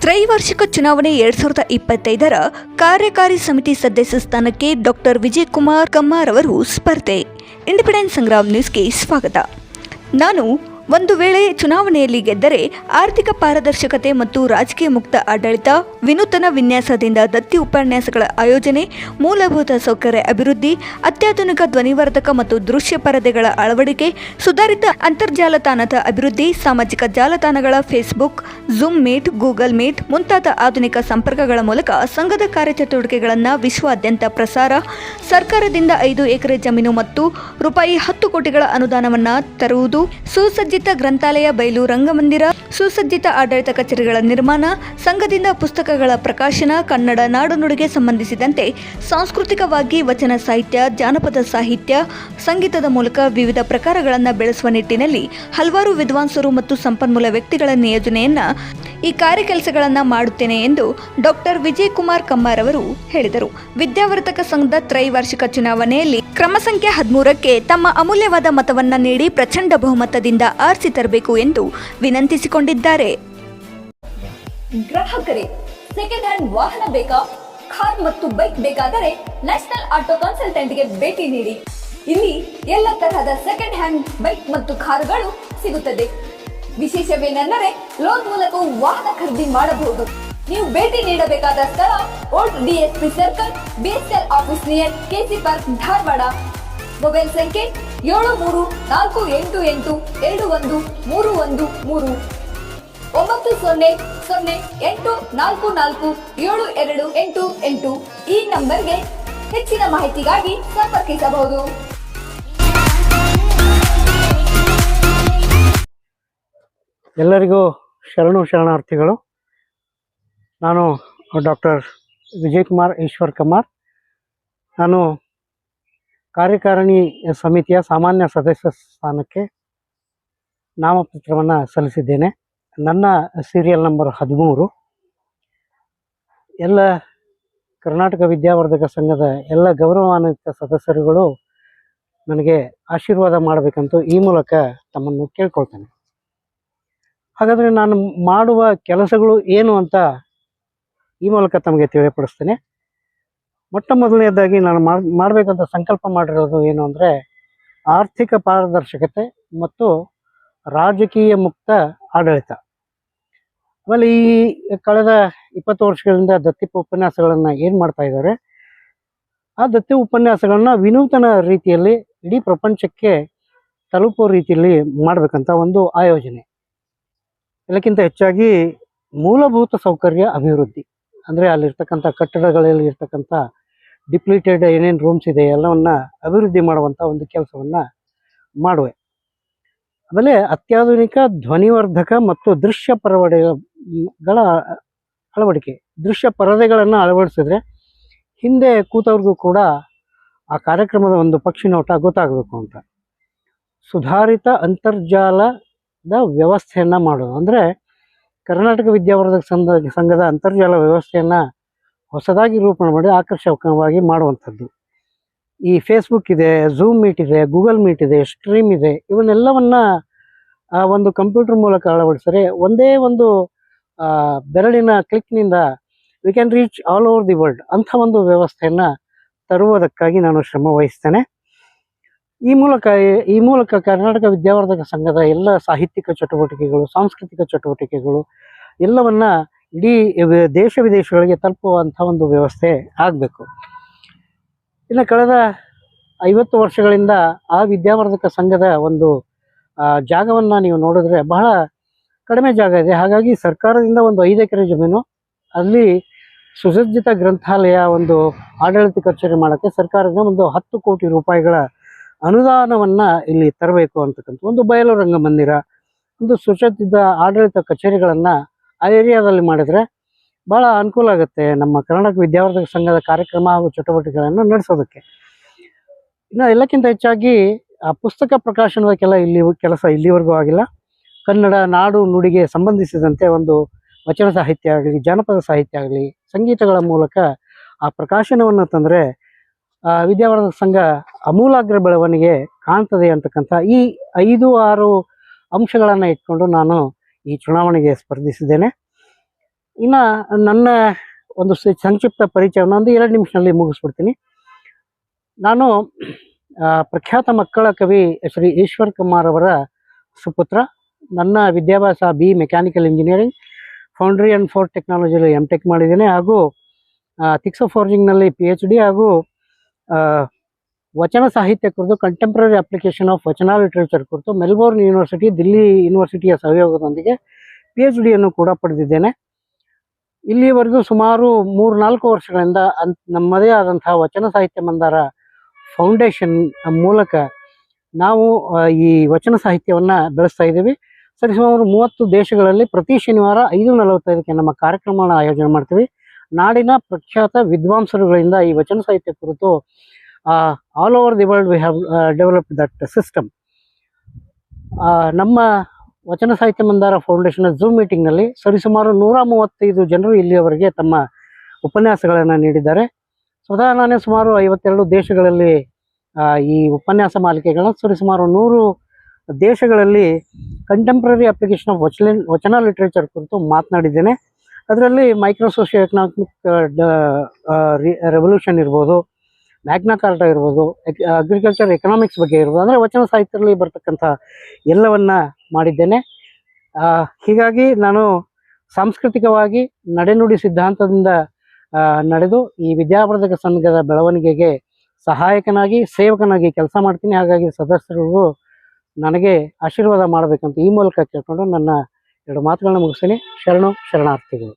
ತ್ರೈವಾರ್ಷಿಕ ಚುನಾವಣೆ 2025ರ ಕಾರ್ಯಕಾರಿ ಸಮಿತಿ ಸದಸ್ಯ ಸ್ಥಾನಕ್ಕೆ ಡಾಕ್ಟರ್ ವಿಜಯಕುಮಾರ್ ಕಮ್ಮಾರ್ ಅವರು ಸ್ಪರ್ಧೆ. ಇಂಡಿಪೆಂಡೆಂಟ್ ಸಂಗ್ರಾಮ್ ನ್ಯೂಸ್ಗೆ ಸ್ವಾಗತ. ನಾನು ಒಂದು ವೇಳೆ ಚುನಾವಣೆಯಲ್ಲಿ ಗೆದ್ದರೆ ಆರ್ಥಿಕ ಪಾರದರ್ಶಕತೆ ಮತ್ತು ರಾಜಕೀಯ ಮುಕ್ತ ಆಡಳಿತ, ವಿನೂತನ ವಿನ್ಯಾಸದಿಂದ ದತ್ತಿ ಉಪನ್ಯಾಸಗಳ ಆಯೋಜನೆ, ಮೂಲಭೂತ ಸೌಕರ್ಯ ಅಭಿವೃದ್ಧಿ, ಅತ್ಯಾಧುನಿಕ ಧ್ವನಿವರ್ಧಕ ಮತ್ತು ದೃಶ್ಯ ಪರದೆಗಳ ಅಳವಡಿಕೆ, ಸುಧಾರಿತ ಅಂತರ್ಜಾಲ ತಾಣದ ಅಭಿವೃದ್ಧಿ, ಸಾಮಾಜಿಕ ಜಾಲತಾಣಗಳ Facebook, zoom meet, Google meet ಮುಂತಾದ ಆಧುನಿಕ ಸಂಪರ್ಕಗಳ ಮೂಲಕ ಸಂಘದ ಕಾರ್ಯಚಟುವಟಿಕೆಗಳನ್ನು ವಿಶ್ವಾದ್ಯಂತ ಪ್ರಸಾರ, ಸರ್ಕಾರದಿಂದ 5 ಎಕರೆ ಜಮೀನು ಮತ್ತು ರೂಪಾಯಿ 10 ಕೋಟಿಗಳ ಅನುದಾನವನ್ನು ತರುವುದು, ಸುಸಜ್ಜಿತ ಗ್ರಂಥಾಲಯ, ಬಯಲು ರಂಗಮಂದಿರ, ಸುಸಜ್ಜಿತ ಆಡಳಿತ ಕಚೇರಿಗಳ ನಿರ್ಮಾಣ, ಸಂಘದಿಂದ ಪುಸ್ತಕಗಳ ಪ್ರಕಾಶನ, ಕನ್ನಡ ನಾಡುನುಡಿಗೆ ಸಂಬಂಧಿಸಿದಂತೆ ಸಾಂಸ್ಕೃತಿಕವಾಗಿ ವಚನ ಸಾಹಿತ್ಯ, ಜಾನಪದ ಸಾಹಿತ್ಯ, ಸಂಗೀತದ ಮೂಲಕ ವಿವಿಧ ಪ್ರಕಾರಗಳನ್ನು ಬೆಳೆಸುವ ನಿಟ್ಟಿನಲ್ಲಿ ಹಲವಾರು ವಿದ್ವಾಂಸರು ಮತ್ತು ಸಂಪನ್ಮೂಲ ವ್ಯಕ್ತಿಗಳ ನಿಯೋಜನೆಯನ್ನು ಈ ಕಾರ್ಯಕೆಲಸಗಳನ್ನು ಮಾಡುತ್ತೇನೆ ಎಂದು ಡಾಕ್ಟರ್ ವಿಜಯಕುಮಾರ್ ಕಮ್ಮಾರ್ ಅವರು ಹೇಳಿದರು. ವಿದ್ಯಾವರ್ಧಕ ಸಂಘದ ತ್ರೈವಾರ್ಷಿಕ ಚುನಾವಣೆಯಲ್ಲಿ ಕ್ರಮ ಸಂಖ್ಯೆ 13ಕ್ಕೆ ತಮ್ಮ ಅಮೂಲ್ಯವಾದ ಮತವನ್ನು ನೀಡಿ ಪ್ರಚಂಡ ಬಹುಮತದಿಂದ ಆರಿಸಿ ತರಬೇಕು ಎಂದು ವಿನಂತಿಸಿಕೊಂಡಿದ್ದಾರೆ. ಗ್ರಾಹಕರೇ, ಸೆಕೆಂಡ್ ಹ್ಯಾಂಡ್ ವಾಹನ ಬೇಕಾ? ಕಾರ್ ಮತ್ತು ಬೈಕ್ ಬೇಕಾದರೆ ನ್ಯಾಷನಲ್ ಆಟೋ ಕನ್ಸಲ್ಟೆಂಟ್ಗೆ ಭೇಟಿ ನೀಡಿ. ಇಲ್ಲಿ ಎಲ್ಲ ತರಹದ ಸೆಕೆಂಡ್ ಹ್ಯಾಂಡ್ ಬೈಕ್ ಮತ್ತು ಕಾರುಗಳು ಸಿಗುತ್ತದೆ. ವಿಶೇಷವೇನೆಂದರೆ ಲೋನ್ ಮೂಲಕ ವಾಹನ ಖರೀದಿ ಮಾಡಬಹುದು. ನೀವು ಭೇಟಿ ನೀಡಬೇಕಾದ ಸ್ಥಳ old DSP circle, BSL office near KC park, Dharwad. Mobile ಸಂಖ್ಯೆ 7348821313 9008447288. ಈ ನಂಬರ್ಗೆ ಹೆಚ್ಚಿನ ಮಾಹಿತಿಗಾಗಿ ಸಂಪರ್ಕಿಸಬಹುದು. ಎಲ್ಲರಿಗೂ ಶರಣಾರ್ಥಿಗಳು. ನಾನು ಡಾಕ್ಟರ್ ವಿಜಯಕುಮಾರ್ ಈಶ್ವರ್ ಕಮ್ಮಾರ್. ನಾನು ಕಾರ್ಯಕಾರಿಣಿ ಸಮಿತಿಯ ಸಾಮಾನ್ಯ ಸದಸ್ಯ ಸ್ಥಾನಕ್ಕೆ ನಾಮಪತ್ರವನ್ನು ಸಲ್ಲಿಸಿದ್ದೇನೆ. ನನ್ನ ಸೀರಿಯಲ್ ನಂಬರ್ 13. ಎಲ್ಲ ಕರ್ನಾಟಕ ವಿದ್ಯಾವರ್ಧಕ ಸಂಘದ ಎಲ್ಲ ಗೌರವಾನ್ವಿತ ಸದಸ್ಯರುಗಳು ನನಗೆ ಆಶೀರ್ವಾದ ಮಾಡಬೇಕಂತೂ ಈ ಮೂಲಕ ತಮ್ಮನ್ನು ಕೇಳ್ಕೊಳ್ತೇನೆ. ಹಾಗಾದರೆ ನಾನು ಮಾಡುವ ಕೆಲಸಗಳು ಏನು ಅಂತ ಈ ಮೂಲಕ ತಮಗೆ ತಿಳಿಯಪಡಿಸ್ತೇನೆ. ಮೊಟ್ಟ ಮೊದಲನೇದಾಗಿ ನಾನು ಮಾಡಬೇಕಂತ ಸಂಕಲ್ಪ ಮಾಡಿರೋದು ಏನು ಅಂದರೆ ಆರ್ಥಿಕ ಪಾರದರ್ಶಕತೆ ಮತ್ತು ರಾಜಕೀಯ ಮುಕ್ತ ಆಡಳಿತ. ಆಮೇಲೆ ಈ ಕಳೆದ 20 ವರ್ಷಗಳಿಂದ ದತ್ತಿ ಉಪನ್ಯಾಸಗಳನ್ನು ಏನು ಮಾಡ್ತಾ ಇದ್ದಾರೆ, ಆ ದತ್ತಿ ಉಪನ್ಯಾಸಗಳನ್ನ ವಿನೂತನ ರೀತಿಯಲ್ಲಿ ಇಡೀ ಪ್ರಪಂಚಕ್ಕೆ ತಲುಪೋ ರೀತಿಯಲ್ಲಿ ಮಾಡಬೇಕಂತ ಒಂದು ಆಯೋಜನೆ. ಎಲ್ಲಕ್ಕಿಂತ ಹೆಚ್ಚಾಗಿ ಮೂಲಭೂತ ಸೌಕರ್ಯ ಅಭಿವೃದ್ಧಿ, ಅಂದರೆ ಅಲ್ಲಿರ್ತಕ್ಕಂಥ ಕಟ್ಟಡಗಳಲ್ಲಿ ಇರ್ತಕ್ಕಂಥ ಡಿಪ್ಲೀಟೆಡ್ ಏನೇನು ರೂಮ್ಸ್ ಇದೆ ಎಲ್ಲವನ್ನ ಅಭಿವೃದ್ಧಿ ಮಾಡುವಂಥ ಒಂದು ಕೆಲಸವನ್ನು ಮಾಡುವೆ. ಆಮೇಲೆ ಅತ್ಯಾಧುನಿಕ ಧ್ವನಿವರ್ಧಕ ಮತ್ತು ದೃಶ್ಯ ಪರದೆಗಳ ಅಳವಡಿಕೆ. ದೃಶ್ಯ ಪರದೆಗಳನ್ನು ಅಳವಡಿಸಿದ್ರೆ ಹಿಂದೆ ಕೂತವ್ರಿಗೂ ಕೂಡ ಆ ಕಾರ್ಯಕ್ರಮದ ಒಂದು ಪಕ್ಷಿ ನೋಟ ಗೊತ್ತಾಗಬೇಕು ಅಂತ ಸುಧಾರಿತ ಅಂತರ್ಜಾಲದ ವ್ಯವಸ್ಥೆಯನ್ನು ಮಾಡೋದು. ಅಂದರೆ ಕರ್ನಾಟಕ ವಿದ್ಯಾವರ್ಧಕ ಸಂಘದ ಅಂತರ್ಜಾಲ ವ್ಯವಸ್ಥೆಯನ್ನು ಹೊಸದಾಗಿ ರೂಪಣೆ ಮಾಡಿ ಆಕರ್ಷಕವಾಗಿ ಮಾಡುವಂಥದ್ದು. ಈ ಫೇಸ್ಬುಕ್ ಇದೆ, ಝೂಮ್ ಮೀಟ್ ಇದೆ, ಗೂಗಲ್ ಮೀಟ್ ಇದೆ, ಸ್ಟ್ರೀಮ್ ಇದೆ. ಇವನ್ನೆಲ್ಲವನ್ನ ಒಂದು ಕಂಪ್ಯೂಟರ್ ಮೂಲಕ ಅಳವಡಿಸಿದರೆ ಒಂದೇ ಒಂದು ಬೆರಳಿನ ಕ್ಲಿಕ್ನಿಂದ we can reach all over the world ಅಂಥ ಒಂದು ವ್ಯವಸ್ಥೆಯನ್ನು ತರುವುದಕ್ಕಾಗಿ ನಾನು ಶ್ರಮ ವಹಿಸ್ತೇನೆ. ಈ ಮೂಲಕ ಕರ್ನಾಟಕ ವಿದ್ಯಾವರ್ಧಕ ಸಂಘದ ಎಲ್ಲ ಸಾಹಿತ್ಯಿಕ ಚಟುವಟಿಕೆಗಳು, ಸಾಂಸ್ಕೃತಿಕ ಚಟುವಟಿಕೆಗಳು ಎಲ್ಲವನ್ನ ಇಡೀ ದೇಶ ವಿದೇಶಗಳಿಗೆ ತಲುಪುವಂಥ ಒಂದು ವ್ಯವಸ್ಥೆ ಆಗಬೇಕು. ಇನ್ನು ಕಳೆದ 50 ವರ್ಷಗಳಿಂದ ಆ ವಿದ್ಯಾವರ್ಧಕ ಸಂಘದ ಒಂದು ಜಾಗವನ್ನು ನೀವು ನೋಡಿದ್ರೆ ಬಹಳ ಕಡಿಮೆ ಜಾಗ ಇದೆ. ಹಾಗಾಗಿ ಸರ್ಕಾರದಿಂದ ಒಂದು 5 ಎಕರೆ ಜಮೀನು, ಅಲ್ಲಿ ಸುಸಜ್ಜಿತ ಗ್ರಂಥಾಲಯ, ಒಂದು ಆಡಳಿತ ಕಚೇರಿ ಮಾಡೋಕ್ಕೆ ಸರ್ಕಾರದಿಂದ ಒಂದು 10 ಕೋಟಿ ರೂಪಾಯಿಗಳ ಅನುದಾನವನ್ನು ಇಲ್ಲಿ ತರಬೇಕು ಅಂತಕ್ಕಂಥ ಒಂದು ಬಯಲು ರಂಗಮಂದಿರ, ಒಂದು ಸುಸಜ್ಜಿತ ಆಡಳಿತ ಕಚೇರಿಗಳನ್ನು ಆ ಏರಿಯಾದಲ್ಲಿ ಮಾಡಿದರೆ ಭಾಳ ಅನುಕೂಲ ಆಗುತ್ತೆ ನಮ್ಮ ಕರ್ನಾಟಕ ವಿದ್ಯಾವರ್ಧಕ ಸಂಘದ ಕಾರ್ಯಕ್ರಮ ಹಾಗೂ ಚಟುವಟಿಕೆಗಳನ್ನು ನಡೆಸೋದಕ್ಕೆ. ಇನ್ನು ಎಲ್ಲಕ್ಕಿಂತ ಹೆಚ್ಚಾಗಿ ಆ ಪುಸ್ತಕ ಪ್ರಕಾಶನದ ಕೆಲಸ ಇಲ್ಲಿವರೆಗೂ ಆಗಿಲ್ಲ. ಕನ್ನಡ ನಾಡು ನುಡಿಗೆ ಸಂಬಂಧಿಸಿದಂತೆ ಒಂದು ವಚನ ಸಾಹಿತ್ಯ ಆಗಲಿ, ಜಾನಪದ ಸಾಹಿತ್ಯ ಆಗಲಿ, ಸಂಗೀತಗಳ ಮೂಲಕ ಆ ಪ್ರಕಾಶನವನ್ನು ತಂದರೆ ವಿದ್ಯಾವರ್ಧಕ ಸಂಘ ಅಮೂಲಾಗ್ರ ಬೆಳವಣಿಗೆ ಕಾಣ್ತದೆ ಅಂತಕ್ಕಂಥ ಈ 5-6 ಅಂಶಗಳನ್ನು ಇಟ್ಕೊಂಡು ನಾನು ಈ ಚುನಾವಣೆಗೆ ಸ್ಪರ್ಧಿಸಿದ್ದೇನೆ. ಇನ್ನು ನನ್ನ ಒಂದು ಸಂಕ್ಷಿಪ್ತ ಪರಿಚಯವನ್ನು ಒಂದು 2 ನಿಮಿಷದಲ್ಲಿ ಮುಗಿಸ್ಬಿಡ್ತೀನಿ. ನಾನು ಪ್ರಖ್ಯಾತ ಮಕ್ಕಳ ಕವಿ ಶ್ರೀ ಈಶ್ವರ್ ಕುಮಾರ್ ಅವರ ಸುಪುತ್ರ. ನನ್ನ ವಿದ್ಯಾಭ್ಯಾಸ B mechanical engineering, foundry and forge ಟೆಕ್ನಾಲಜಿಯಲ್ಲಿ M.Tech ಮಾಡಿದ್ದೇನೆ, ಹಾಗೂ ಥಿಕ್ಸ್ ಫೋರ್ಜಿಂಗ್ನಲ್ಲಿ PhD, ಹಾಗೂ ವಚನ ಸಾಹಿತ್ಯ ಕುರಿತು ಕಂಟೆಂಪ್ರರಿ ಅಪ್ಲಿಕೇಶನ್ ಆಫ್ ವಚನ ಲಿಟ್ರೇಚರ್ ಕುರಿತು ಮೆಲ್ಬೋರ್ನ್ ಯೂನಿವರ್ಸಿಟಿ, ದಿಲ್ಲಿ ಯೂನಿವರ್ಸಿಟಿಯ ಸಹಯೋಗದೊಂದಿಗೆ PhD ಕೂಡ ಪಡೆದಿದ್ದೇನೆ. ಇಲ್ಲಿವರೆಗೂ ಸುಮಾರು 3-4 ವರ್ಷಗಳಿಂದ ನಮ್ಮದೇ ಆದಂತಹ ವಚನ ಸಾಹಿತ್ಯ ಮಂದಾರ ಫೌಂಡೇಶನ್ ಮೂಲಕ ನಾವು ಈ ವಚನ ಸಾಹಿತ್ಯವನ್ನು ಬೆಳೆಸ್ತಾ ಇದ್ದೀವಿ. ಸರಿಸುಮಾರು 30 ದೇಶಗಳಲ್ಲಿ ಪ್ರತಿ ಶನಿವಾರ 5:45ಕ್ಕೆ ನಮ್ಮ ಕಾರ್ಯಕ್ರಮವನ್ನು ಆಯೋಜನೆ ಮಾಡ್ತೀವಿ. ನಾಡಿನ ಪ್ರಖ್ಯಾತ ವಿದ್ವಾಂಸರುಗಳಿಂದ ಈ ವಚನ ಸಾಹಿತ್ಯ ಕುರಿತು all over the world we have developed that system. ನಮ್ಮ ವಚನ ಸಾಹಿತ್ಯ ಮಂದಾರ ಫೌಂಡೇಶನ್ ಝೂಮ್ ಮೀಟಿಂಗ್ನಲ್ಲಿ ಸರಿಸುಮಾರು 135 ಜನರು ಇಲ್ಲಿಯವರೆಗೆ ತಮ್ಮ ಉಪನ್ಯಾಸಗಳನ್ನು ನೀಡಿದ್ದಾರೆ. ಸ್ವತಃ ನಾನೇ ಸುಮಾರು 52 ದೇಶಗಳಲ್ಲಿ ಈ ಉಪನ್ಯಾಸ ಮಾಲಿಕೆಗಳನ್ನ ಸರಿಸುಮಾರು 100 ದೇಶಗಳಲ್ಲಿ ಕಂಟೆಂಪ್ರರಿ ಅಪ್ಲಿಕೇಶನ್ ಆಫ್ ವಚನ ಲಿಟ್ರೇಚರ್ ಕುರಿತು ಮಾತನಾಡಿದ್ದೇನೆ. ಅದರಲ್ಲಿ ಮೈಕ್ರೋ ಸೋಷಿಯೋ ಎಕನಾಮಿಕ್ ರೆವಲ್ಯೂಷನ್ ಇರ್ಬೋದು, ಮ್ಯಾಗ್ನಾ ಕಾರ್ಟಾ ಇರ್ಬೋದು, ಅಗ್ರಿಕಲ್ಚರ್ ಎಕನಾಮಿಕ್ಸ್ ಬಗ್ಗೆ ಇರ್ಬೋದು, ಅಂದರೆ ವಚನ ಸಾಹಿತ್ಯದಲ್ಲಿ ಬರ್ತಕ್ಕಂಥ ಎಲ್ಲವನ್ನ ಮಾಡಿದ್ದೇನೆ. ಹೀಗಾಗಿ ನಾನು ಸಾಂಸ್ಕೃತಿಕವಾಗಿ ನಡೆನುಡಿ ಸಿದ್ಧಾಂತದಿಂದ ನಡೆದು ಈ ವಿದ್ಯಾವರ್ಧಕ ಸಂಘದ ಬೆಳವಣಿಗೆಗೆ ಸಹಾಯಕನಾಗಿ, ಸೇವಕನಾಗಿ ಕೆಲಸ ಮಾಡ್ತೀನಿ. ಹಾಗಾಗಿ ಸದಸ್ಯರಿಗೂ ನನಗೆ ಆಶೀರ್ವಾದ ಮಾಡಬೇಕಂತ ಈ ಮೂಲಕ ಕೇಳ್ಕೊಂಡು ನನ್ನ 2 ಮಾತುಗಳನ್ನ ಮುಗಿಸ್ತೀನಿ. ಶರಣಾರ್ಥಿಗಳು.